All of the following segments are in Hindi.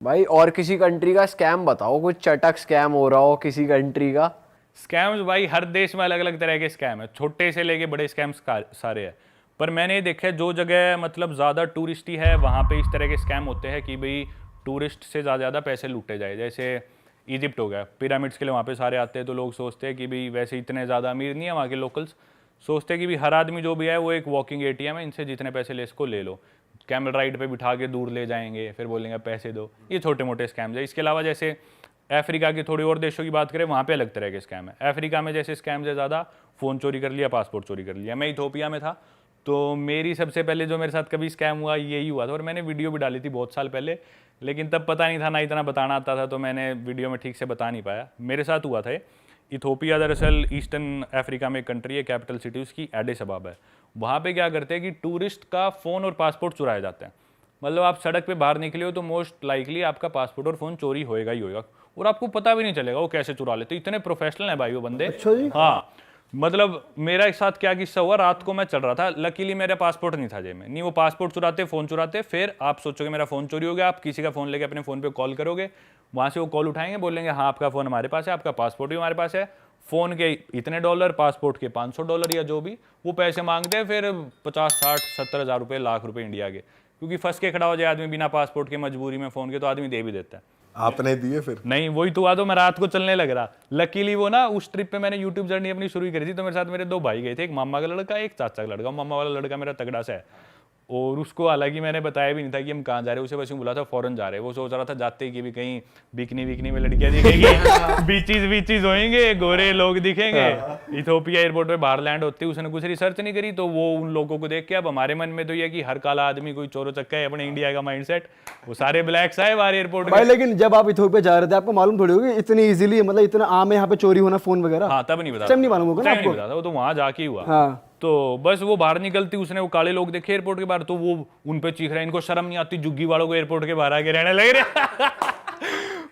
भाई और किसी कंट्री का स्कैम बताओ, कुछ चटक स्कैम हो रहा हो किसी कंट्री का। स्कैम्स भाई हर देश में अलग अलग तरह के स्कैम है, छोटे से लेके बड़े स्कैम्स सारे हैं। पर मैंने ये देखा है जो जगह मतलब ज़्यादा टूरिस्टी है वहाँ पे इस तरह के स्कैम होते हैं कि भाई टूरिस्ट से ज़्यादा पैसे लूटे जाए। जैसे इजिप्ट हो गया, पिरामिड्स के लिए वहाँ पे सारे आते हैं, तो लोग सोचते हैं कि भाई वैसे इतने ज़्यादा अमीर नहीं है वहाँ के लोकल्स, सोचते हैं कि भाई हर आदमी जो भी है वो एक वॉकिंग एटीएम है, इनसे जितने पैसे ले इसको ले लो। कैमल राइड पे बिठा के दूर ले जाएंगे, फिर बोलेंगे पैसे दो। ये छोटे मोटे स्कैम्स है। इसके अलावा जैसे अफ्रीका की थोड़ी और देशों की बात करें, वहाँ पे अलग तरह के स्कैम है। अफ्रीका में जैसे स्कैम्स है ज़्यादा, फ़ोन चोरी कर लिया, पासपोर्ट चोरी कर लिया। मैं इथोपिया में था, तो मेरी सबसे पहले जो मेरे साथ कभी स्कैम हुआ यही हुआ था, और मैंने वीडियो भी डाली थी बहुत साल पहले, लेकिन तब पता नहीं था, ना इतना बताना आता था, तो मैंने वीडियो में ठीक से बता नहीं पाया। मेरे साथ हुआ था। इथोपिया दरअसल ईस्टर्न अफ्रीका में एक कंट्री है, कैपिटल सिटी उसकी एडिस अबाबा है। वहाँ पे क्या करते हैं कि टूरिस्ट का फ़ोन और पासपोर्ट चुराए जाते हैं। मतलब आप सड़क पे बाहर निकले हो तो मोस्ट लाइकली आपका पासपोर्ट और फ़ोन चोरी होएगा ही होएगा, और आपको पता भी नहीं चलेगा वो कैसे चुरा लेते। इतने प्रोफेशनल हैं भाई वो बंदे। अच्छा जी। हाँ, मतलब मेरा एक साथ क्या किस्सा हुआ, रात को मैं चल रहा था, लकीली मेरा पासपोर्ट नहीं था जेब में। नहीं, वो पासपोर्ट चुराते, फ़ोन चुराते, फिर आप सोचोगे मेरा फ़ोन चोरी हो गया, आप किसी का फ़ोन लेके अपने फ़ोन पे कॉल करोगे, वहाँ से वो कॉल उठाएंगे, बोलेंगे हाँ आपका फ़ोन हमारे पास है, आपका पासपोर्ट भी हमारे पास है, फ़ोन के इतने डॉलर, पासपोर्ट के $500 या जो भी वो पैसे मांगते हैं, फिर 50-60-70 हज़ार रुपये, लाख रुपये इंडिया के। क्योंकि फंस के खड़ा हो जाए आदमी बिना पासपोर्ट के, मजबूरी में फ़ोन के, तो आदमी दे भी देता है। आपने दिए फिर? नहीं, वही तो हुआ, तो मैं रात को चलने लग रहा। लकीली वो ना उस ट्रिप पे मैंने यूट्यूब जर्नी अपनी शुरू करी थी, तो मेरे साथ मेरे दो भाई गए थे, एक मामा का लड़का, एक चाचा का लड़का। मामा वाला लड़का मेरा तगड़ा सा है, और उसको हालांकि मैंने बताया भी नहीं था कि हम कहाँ जा रहे हैं, उसे बस यूँ बोला था फॉरेन जा रहे हैं। वो सोच रहा था जाते ही कि भी कहीं बिकनी विकनी में लड़कियां दिखेगी, बीचीज होंगे, गोरे लोग दिखेंगे। इथोपिया एयरपोर्ट पे बाहर लैंड होते ही उसने कुछ रिसर्च नहीं करी, तो वो उन लोगों को देख के, अब हमारे मन में तो ये कि हर काला आदमी कोई चोरो चक्का है, अपने इंडिया का माइंडसेट। वो सारे ब्लैक्स आए बाहर एयरपोर्ट भाई में। लेकिन जब आप इथोपिया जा रहे थे आपको मालूम थोड़ी होगी इतनी इजीली, मतलब इतना आम है यहाँ पे चोरी होना फोन वगैरह? हाँ, तब नहीं बता, टाइम नहीं मालूम होगा ना नहीं आपको? बता था, वो तो वहां जाके ही हुआ। हाँ। तो बस वो बाहर निकलती, उसने वो काले लोग देखे एयरपोर्ट के बाहर, तो वो उन पे चीख रहा है, इनको शर्म नहीं आती, जुग्गी वालों को एयरपोर्ट के बाहर आके रहने लग रहे।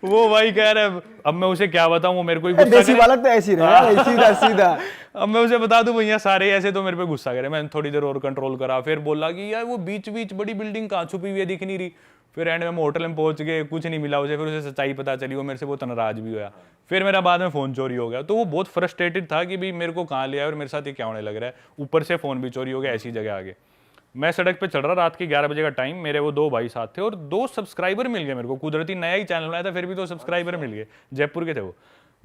वो भाई कह रहे, अब मैं उसे क्या बताऊं, वो मेरे को ही गुस्सा देसी करे। बालक तो ऐसी रहे यार, सीधा सीधा। अब मैं उसे बता दूं भैया सारे ऐसे, तो मेरे पे गुस्सा करे। मैंने थोड़ी देर और कंट्रोल करा, फिर बोला कि यार वो बीच बीच बड़ी बिल्डिंग कहाँ छुपी हुई है, दिख नहीं रही। फिर एंड में होटल में पहुंच गए, कुछ नहीं मिला उसे, फिर उसे सच्चाई पता चली, वो मेरे से बहुत नाराज भी हुआ। फिर मेरा बाद में फ़ोन चोरी हो गया, तो वो बहुत फ्रस्ट्रेटेड था कि भाई मेरे को कहाँ लिया और मेरे साथ ये क्या होने लग रहा है, ऊपर से फ़ोन भी चोरी हो गया ऐसी जगह आगे। मैं सड़क पे चल रहा, रात के 11 बजे का टाइम, मेरे वो दो भाई साथ थे, और 2 सब्सक्राइबर मिल गए मेरे को। कुदरती नया ही चैनल बनाया था, फिर भी 2 सब्सक्राइबर मिल गए, जयपुर के थे वो।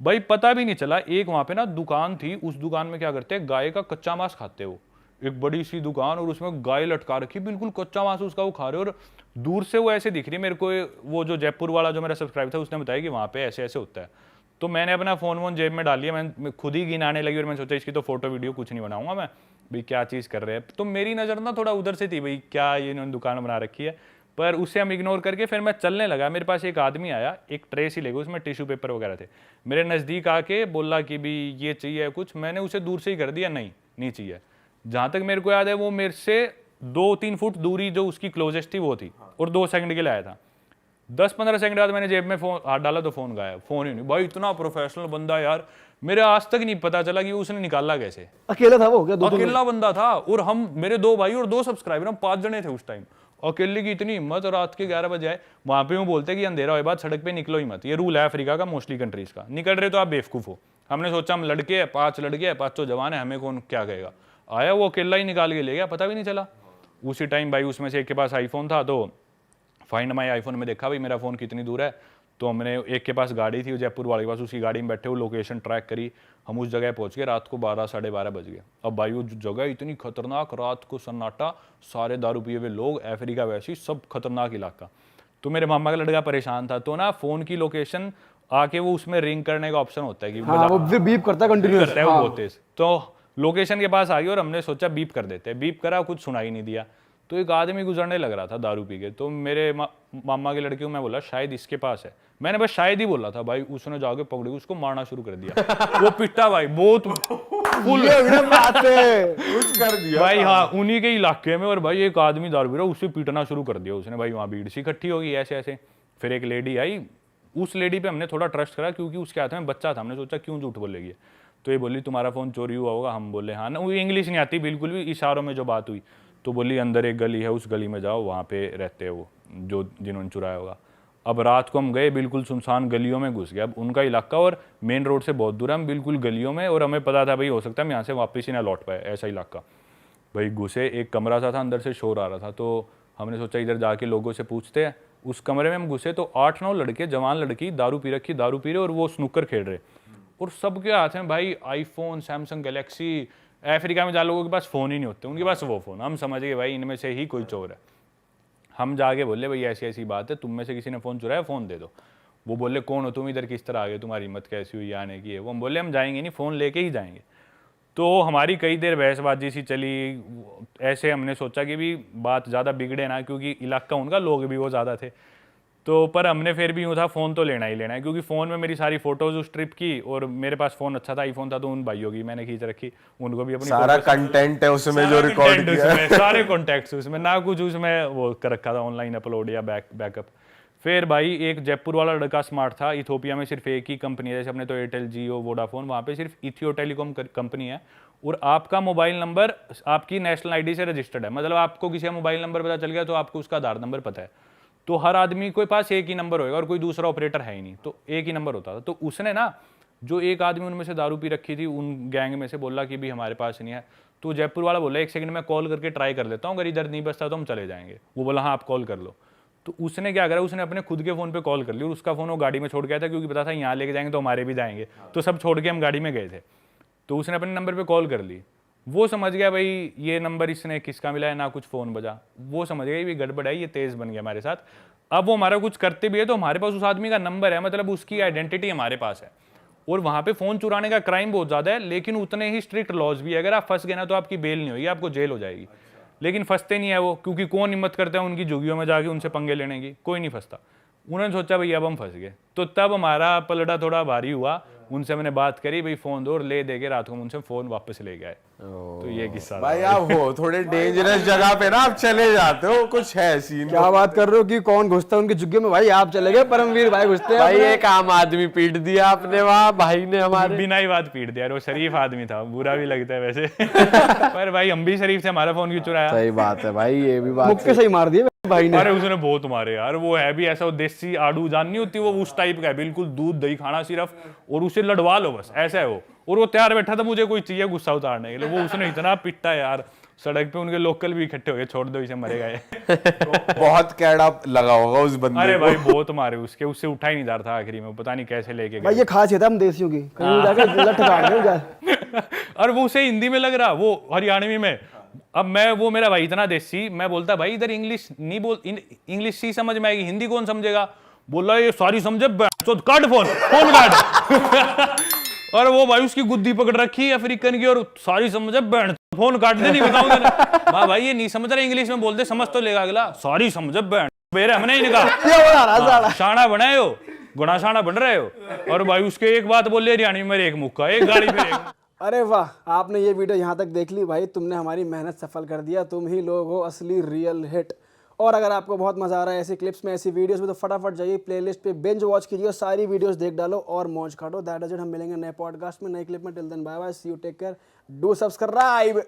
भाई पता भी नहीं चला, एक वहाँ पे ना दुकान थी, उस दुकान में क्या करते हैं, गाय का कच्चा मांस खाते हो। एक बड़ी सी दुकान, और उसमें गाय लटका रखी, बिल्कुल कच्चा मांस उसका वो खा रहे, और दूर से वो ऐसे दिख रही है मेरे को। वो जो जयपुर वाला जो मेरा सब्सक्राइबर था, उसने बताया कि वहाँ पे ऐसे ऐसे होता है। तो मैंने अपना फ़ोन वोन जेब में डाल लिया, मैं खुद ही गिनाने लगी, और मैंने सोचा इसकी तो फोटो वीडियो कुछ नहीं बनाऊंगा मैं, भाई क्या चीज़ कर रहे हैं। तो मेरी नज़र ना थोड़ा उधर से थी, भाई क्या ये इन्होंने दुकान बना रखी है। पर उससे हम इग्नोर करके फिर मैं चलने लगा। मेरे पास एक आदमी आया, एक ट्रे सी लेगा, उसमें टिश्यू पेपर वगैरह थे, मेरे नज़दीक आके बोला कि भी ये चाहिए कुछ। मैंने उसे दूर से ही कर दिया, नहीं नहीं चाहिए। जहाँ तक मेरे को याद है वो मेरे से 2-3 फुट दूरी जो उसकी क्लोजेस्ट थी वो थी, और 2 सेकंड के लिए आया था। 10-15 सेकंड बाद मैंने जेब में फोन हाथ डाला तो फोन गायब, फोन ही नहीं। भाई इतना प्रोफेशनल बंदा यार, मेरे आज तक नहीं पता चला कि उसने निकाला कैसे। अकेला था वो क्या? दो अकेला बंदा था, और हम मेरे 2 भाई और 2 सब्सक्राइबर, हम 5 जने थे उस टाइम। अकेले की इतनी हिम्मत, रात के 11 बजे आए। वहां पे वो बोलते हैं कि अंधेरा होए बाद सड़क पे निकलो ही मत, ये रूल है अफ्रीका का, मोस्टली कंट्रीज का। निकल रहे तो आप बेवकूफ हो। हमने सोचा हम लड़के हैं, 5 लड़के हैं, 5 जवान है, हमें कौन क्या कहेगा। आया वो अकेला ही निकाल के ले गया, पता भी नहीं चला। उसी टाइम भाई उसमें से एक के पास आईफोन था, तो फाइंड माई आईफोन में देखा भाई मेरा फ़ोन कितनी दूर है। तो हमने, एक के पास गाड़ी थी जयपुर वाले के पास, उसकी गाड़ी में बैठे वो लोकेशन ट्रैक करी, हम उस जगह पहुंच गए। रात को 12-12:30 बज गए। अब भाई वो जगह इतनी खतरनाक, रात को सन्नाटा, सारे दारू पिए हुए लोग, अफ्रीका वैसी सब खतरनाक इलाका। तो मेरे मामा का लड़का परेशान था, तो ना फ़ोन की लोकेशन आके वो उसमें रिंग करने का ऑप्शन होता है कि हाँ, वो फिर बीप करता है कंटिन्यूअस करता है वो बहुत तेज। तो लोकेशन के पास आ गई, और हमने सोचा बीप कर देते हैं। बीप करा, कुछ सुनाई नहीं दिया। तो एक आदमी गुजरने लग रहा था दारू पी के, तो मेरे मामा के लड़के को मैं बोला शायद इसके पास है। मैंने बस शायद ही बोला था भाई, उसने जाके पकड़ी, उसको मारना शुरू कर दिया। वो पिटा भाई बहुत फुल कुछ कर दिया भाई। हाँ, उन्हीं के इलाके में। और भाई एक आदमी दारू पी रहा, उसे पीटना शुरू कर दिया उसने। भाई वहाँ भीड़ सी इकट्ठी होगी ऐसे ऐसे। फिर एक लेडी आई, उस लेडी पे हमने थोड़ा ट्रस्ट करा, क्योंकि उसके हाथ में बच्चा था। हमने सोचा क्यों झूठ बोलेगी। तो ये बोली तुम्हारा फ़ोन चोरी हुआ होगा। हम बोले हाँ ना, वो इंग्लिश नहीं आती बिल्कुल भी, इशारों में जो बात हुई। तो बोली अंदर एक गली है, उस गली में जाओ, वहाँ पे रहते हैं वो जो जिन्होंने चुराया होगा। अब रात को हम गए, बिल्कुल सुनसान गलियों में घुस गए। अब उनका इलाका और मेन रोड से बहुत दूर है, हम बिल्कुल गलियों में, और हमें पता था भाई हो सकता है हम यहाँ से वापस ही ना लौट पाए, ऐसा इलाका। भाई घुसे, एक कमरा सा था, अंदर से शोर आ रहा था, तो हमने सोचा इधर जाके लोगों से पूछते हैं। उस कमरे में हम घुसे तो 8-9 लड़के, जवान लड़की, दारू पी रखी, दारू पी रहे और वो स्नूकर खेल रहे, और सबके हाथ में भाई आईफोन, सैमसंग गैलेक्सी। अफ्रीका में जहाँ लोगों के पास फ़ोन ही नहीं होते, उनके पास वो फ़ोन। हम समझ गए भाई इनमें से ही कोई चोर है। हम जाके बोले भाई ऐसी ऐसी बात है, तुम में से किसी ने फ़ोन चुराया, फ़ोन दे दो। वो बोले कौन हो तुम, इधर किस तरह आ गए, तुम्हारी हिम्मत कैसी हुई आने की है। वो हम बोले हम जाएंगे नहीं, फ़ोन लेके ही जाएंगे। तो हमारी कई देर बहसबाजी सी चली। ऐसे हमने सोचा कि भी बात ज़्यादा बिगड़े ना, क्योंकि इलाका उनका, लोग भी वो ज़्यादा थे। तो पर हमने फिर भी यूँ था फ़ोन तो लेना ही लेना है, क्योंकि फ़ोन में मेरी सारी फ़ोटोज़ उस ट्रिप की, और मेरे पास फ़ोन अच्छा था, आईफोन था, तो उन भाइयों की मैंने खींच रखी, उनको भी अपनी सारा कंटेंट है उसमें जो रिकॉर्ड किया है। सारे कॉन्टैक्ट्स उसमें, ना कुछ उसमें वो कर रखा था ऑनलाइन अपलोड या बैकअप। फिर भाई एक जयपुर वाला लड़का स्मार्ट था। इथोपिया में सिर्फ एक ही कंपनी है, जैसे अपने तो एयरटेल, जियो, वोडाफोन, वहाँ पे सिर्फ इथियो टेलीकॉम कंपनी है, और आपका मोबाइल नंबर आपकी नेशनल आईडी से रजिस्टर्ड है। मतलब आपको किसी का मोबाइल नंबर पता चल गया तो आपको उसका आधार नंबर पता है। तो हर आदमी के पास एक ही नंबर होगा और कोई दूसरा ऑपरेटर है ही नहीं, तो एक ही नंबर होता था। तो उसने ना, जो एक आदमी उनमें से दारू पी रखी थी, उन गैंग में से बोला कि भी हमारे पास नहीं है। तो जयपुर वाला बोला 1 सेकंड में कॉल करके ट्राई कर लेता हूँ, अगर इधर नहीं बचता तो हम चले जाएंगे। वो बोला हाँ आप कॉल कर लो। तो उसने क्या करा, उसने अपने खुद के फ़ोन पे कॉल कर ली, और उसका फ़ोन वो गाड़ी में छोड़ गया था, क्योंकि पता था यहाँ लेके जाएंगे तो हमारे भी जाएंगे, तो सब छोड़ के हम गाड़ी में गए थे। तो उसने अपने नंबर पे कॉल कर ली। वो समझ गया भाई ये नंबर इसने किसका मिला है, ना कुछ फ़ोन बजा। वो समझ गया ये गड़बड़ है, ये तेज़ बन गया हमारे साथ। अब वो हमारा कुछ करते भी है तो हमारे पास उस आदमी का नंबर है, मतलब उसकी आइडेंटिटी हमारे पास है। और वहाँ पे फ़ोन चुराने का क्राइम बहुत ज़्यादा है, लेकिन उतने ही स्ट्रिक्ट लॉज भी है। अगर आप फंस गए ना तो आपकी बेल नहीं होगी, आपको जेल हो जाएगी। लेकिन फंसते नहीं है वो, क्योंकि कौन हिम्मत करता है उनकी झुग्गियों में जाके उनसे पंगे लेने की, कोई नहीं फंसता। उन्होंने सोचा भाई अब हम फंस गए, तो तब हमारा पलड़ा थोड़ा भारी हुआ। उनसे मैंने बात करी, भाई फ़ोन दो, और ले दे के रात को उनसे फ़ोन वापस ले गए। तो ये किस्सा भाई आप हो थोड़े डेंजरस जगह पे ना, आप चले जाते हो, कुछ है सीन। क्या बात कर रहे हो कि कौन घुसता है उनकी झुग्गी में? भाई आप चले गए, परमवीर भाई घुसते हैं भाई अपने। एक आम आदमी पीट दिया आपने वहाँ, भाई ने हमारे। बिना ही बात पीट दिया। वो शरीफ आदमी था, बुरा भी लगता है वैसे पर भाई हम भी शरीफ थे, हमारा फ़ोन क्यों चुराया? सही बात है भाई, ये भी बात मुक्के सही मार दिए भाई ने। अरे उसने बहुत मारे यार। वो है भी ऐसा, वो देसी आड़ू जान नहीं होती, वो उस टाइप का है, बिल्कुल दूध दही खाना सिर्फ, और उसे लड़वा लो बस, ऐसा है वो। और वो तैयार बैठा था मुझे कोई चाहिए गुस्सा उतारने के लिए। वो उसने इतना पिटा यार, सड़क पे उनके लोकल भी इकट्ठे हो गए, छोड़ दो इसे मरेगा ये बहुत कैड़ा लगा होगा उस बंदे अरे को। भाई बहुत मारे उसके, उससे उठा ही नहीं जा रहा था आखिरी में, पता नहीं कैसे लेके भाई गए। ये खासियत है हम देसियों की, कहीं जाके लठ काट दें जा। और वो उसे हिंदी में लग रहा, वो हरियाणवी में। अब मैं, वो मेरा भाई इतना देसी, मैं बोलता भाई इधर इंग्लिश नहीं बोल, इंग्लिश ही समझ में आएगी, हिंदी कौन समझेगा? बोला ये सारी समझे, काट फोन काट और वो भाई उसकी गुद्दी पकड़ रखी है अफ्रीकन की, और सारी समझे, बैंड फोन काट दे, नहीं बताऊंगा। वाह भाई ये नहीं समझ रहा, इंग्लिश में बोलते समझ तो लेगा अगला। सारी समझे बैंड बेरे, हमने ही कहा शाना बनाए हो, गुना शाना बन रहे हो। और भाई उसके एक बात बोल ले हरियाणवी में, एक मुक्का, एक गाड़ी पे एक। अरे वाह, आपने ये वीडियो यहाँ तक देख ली भाई, तुमने हमारी मेहनत सफल कर दिया। तुम ही लोग हो असली रियल हिट। और अगर आपको बहुत मजा आ रहा है ऐसी क्लिप्स में, ऐसी वीडियोस में, तो फटाफट जाइए प्लेलिस्ट पे, बिंज वॉच कीजिए, सारी वीडियोस देख डालो और मौज काटो। That is it. हम मिलेंगे नए पॉडकास्ट में, नए क्लिप में। Till then bye bye, see you, take care, do subscribe.